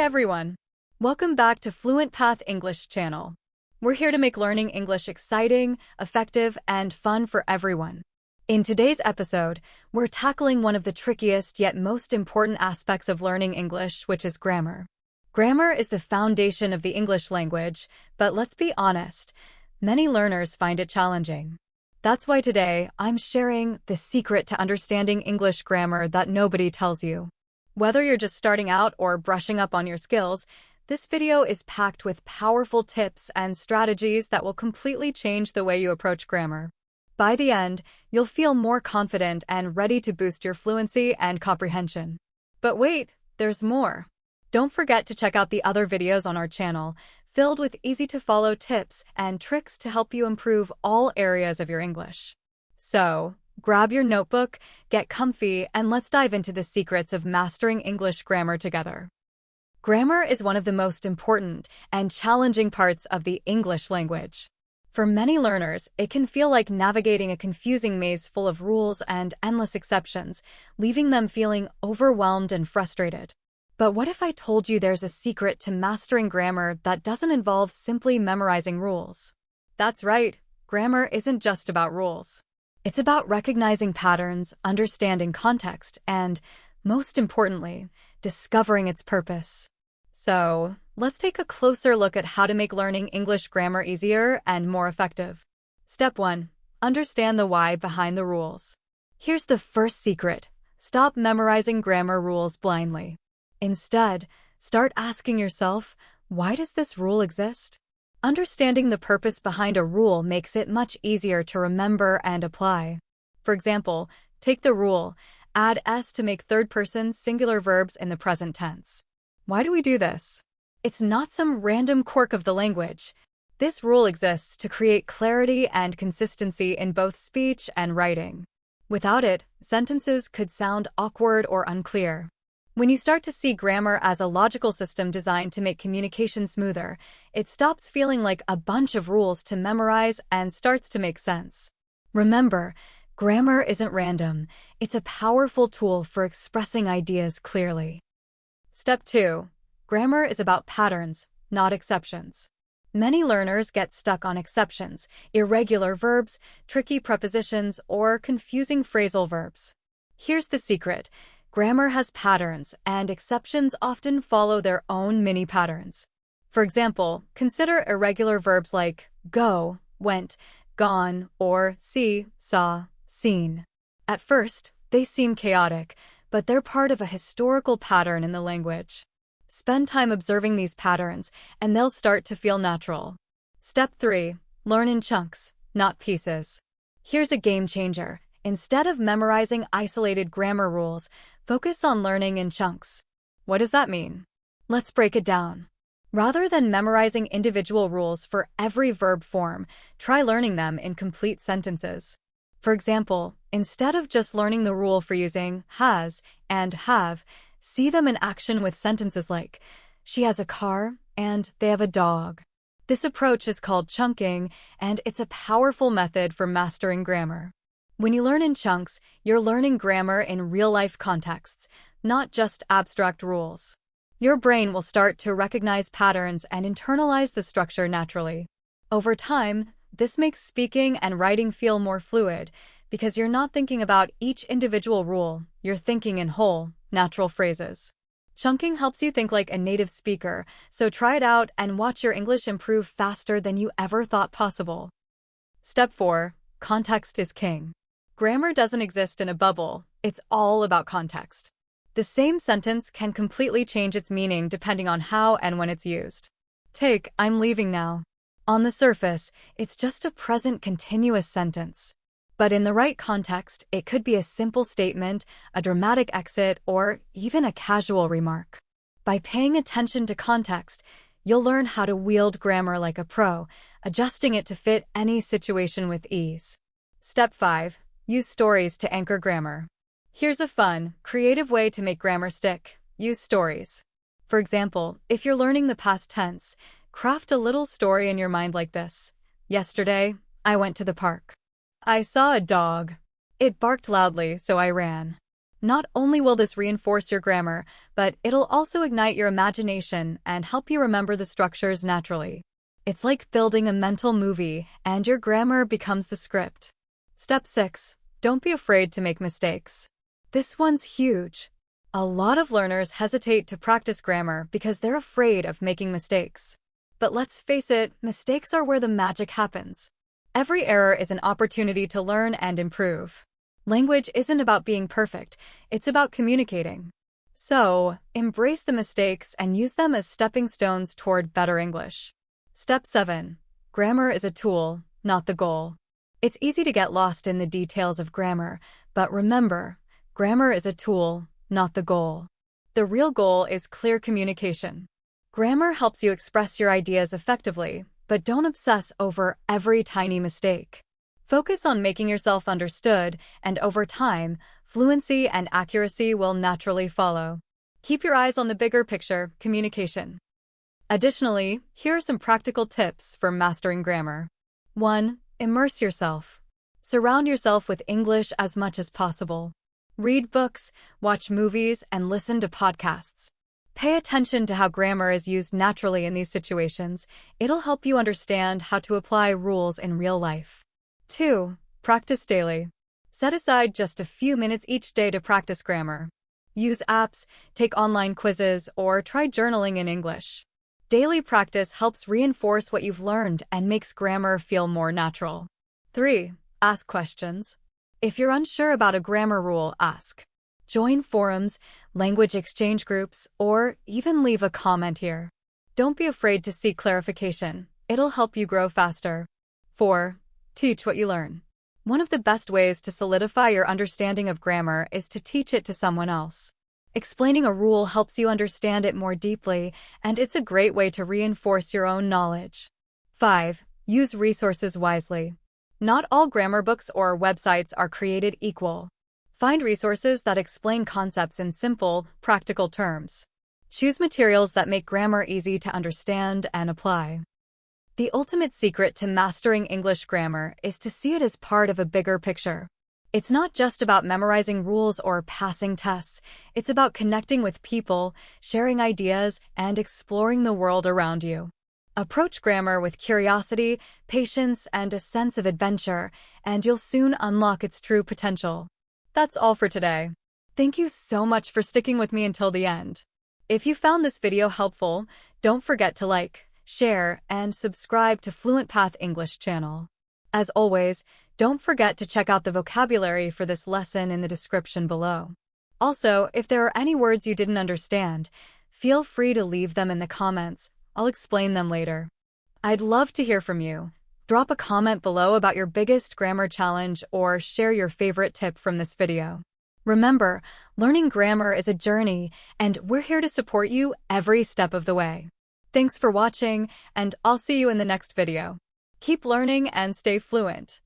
everyone! Welcome back to Fluent Path English channel. We're here to make learning English exciting, effective, and fun for everyone. In today's episode, we're tackling one of the trickiest yet most important aspects of learning English, which is grammar. Grammar is the foundation of the English language, but let's be honest, many learners find it challenging. That's why today, I'm sharing the secret to understanding English grammar that nobody tells you. Whether you're just starting out or brushing up on your skills, this video is packed with powerful tips and strategies that will completely change the way you approach grammar. By the end, you'll feel more confident and ready to boost your fluency and comprehension. But wait, there's more. Don't forget to check out the other videos on our channel, filled with easy-to-follow tips and tricks to help you improve all areas of your English. So, grab your notebook, get comfy, and let's dive into the secrets of mastering English grammar together. Grammar is one of the most important and challenging parts of the English language. For many learners, it can feel like navigating a confusing maze full of rules and endless exceptions, leaving them feeling overwhelmed and frustrated. But what if I told you there's a secret to mastering grammar that doesn't involve simply memorizing rules? That's right, grammar isn't just about rules. It's about recognizing patterns, understanding context, and, most importantly, discovering its purpose. So, let's take a closer look at how to make learning English grammar easier and more effective. Step 1. Understand the why behind the rules. Here's the first secret. Stop memorizing grammar rules blindly. Instead, start asking yourself, why does this rule exist? Understanding the purpose behind a rule makes it much easier to remember and apply. For example, take the rule, add s to make third-person singular verbs in the present tense. Why do we do this? It's not some random quirk of the language. This rule exists to create clarity and consistency in both speech and writing. Without it, sentences could sound awkward or unclear. When you start to see grammar as a logical system designed to make communication smoother, it stops feeling like a bunch of rules to memorize and starts to make sense. Remember, grammar isn't random. It's a powerful tool for expressing ideas clearly. Step 2. Grammar is about patterns, not exceptions. Many learners get stuck on exceptions, irregular verbs, tricky prepositions, or confusing phrasal verbs. Here's the secret. Grammar has patterns, and exceptions often follow their own mini-patterns. For example, consider irregular verbs like go, went, gone, or see, saw, seen. At first, they seem chaotic, but they're part of a historical pattern in the language. Spend time observing these patterns, and they'll start to feel natural. Step 3. Learn in chunks, not pieces. Here's a game changer. Instead of memorizing isolated grammar rules, focus on learning in chunks. What does that mean? Let's break it down. Rather than memorizing individual rules for every verb form, try learning them in complete sentences. For example, instead of just learning the rule for using has and have, see them in action with sentences like, she has a car and they have a dog. This approach is called chunking, and it's a powerful method for mastering grammar. When you learn in chunks, you're learning grammar in real-life contexts, not just abstract rules. Your brain will start to recognize patterns and internalize the structure naturally. Over time, this makes speaking and writing feel more fluid because you're not thinking about each individual rule, you're thinking in whole, natural phrases. Chunking helps you think like a native speaker, so try it out and watch your English improve faster than you ever thought possible. Step 4. Context is king. Grammar doesn't exist in a bubble, it's all about context. The same sentence can completely change its meaning depending on how and when it's used. Take, I'm leaving now. On the surface, it's just a present continuous sentence. But in the right context, it could be a simple statement, a dramatic exit, or even a casual remark. By paying attention to context, you'll learn how to wield grammar like a pro, adjusting it to fit any situation with ease. Step 5. Use stories to anchor grammar. Here's a fun, creative way to make grammar stick. Use stories. For example, if you're learning the past tense, craft a little story in your mind like this. Yesterday, I went to the park. I saw a dog. It barked loudly, so I ran. Not only will this reinforce your grammar, but it'll also ignite your imagination and help you remember the structures naturally. It's like building a mental movie, and your grammar becomes the script. Step 6. Don't be afraid to make mistakes. This one's huge. A lot of learners hesitate to practice grammar because they're afraid of making mistakes. But let's face it, mistakes are where the magic happens. Every error is an opportunity to learn and improve. Language isn't about being perfect, it's about communicating. So, embrace the mistakes and use them as stepping stones toward better English. Step 7. Grammar is a tool, not the goal. It's easy to get lost in the details of grammar, but remember, grammar is a tool, not the goal. The real goal is clear communication. Grammar helps you express your ideas effectively, but don't obsess over every tiny mistake. Focus on making yourself understood, and over time, fluency and accuracy will naturally follow. Keep your eyes on the bigger picture, communication. Additionally, here are some practical tips for mastering grammar. 1. Immerse yourself. Surround yourself with English as much as possible. Read books, watch movies, and listen to podcasts. Pay attention to how grammar is used naturally in these situations. It'll help you understand how to apply rules in real life. 2. Practice daily. Set aside just a few minutes each day to practice grammar. Use apps, take online quizzes, or try journaling in English. Daily practice helps reinforce what you've learned and makes grammar feel more natural. 3. Ask questions. If you're unsure about a grammar rule, ask. Join forums, language exchange groups, or even leave a comment here. Don't be afraid to seek clarification. It'll help you grow faster. 4. Teach what you learn. One of the best ways to solidify your understanding of grammar is to teach it to someone else. Explaining a rule helps you understand it more deeply, and it's a great way to reinforce your own knowledge. 5. Use resources wisely. Not all grammar books or websites are created equal. Find resources that explain concepts in simple, practical terms. Choose materials that make grammar easy to understand and apply. The ultimate secret to mastering English grammar is to see it as part of a bigger picture. It's not just about memorizing rules or passing tests. It's about connecting with people, sharing ideas, and exploring the world around you. Approach grammar with curiosity, patience, and a sense of adventure, and you'll soon unlock its true potential. That's all for today. Thank you so much for sticking with me until the end. If you found this video helpful, don't forget to like, share, and subscribe to Fluent Path English channel. As always, don't forget to check out the vocabulary for this lesson in the description below. Also, if there are any words you didn't understand, feel free to leave them in the comments. I'll explain them later. I'd love to hear from you. Drop a comment below about your biggest grammar challenge or share your favorite tip from this video. Remember, learning grammar is a journey, and we're here to support you every step of the way. Thanks for watching, and I'll see you in the next video. Keep learning and stay fluent.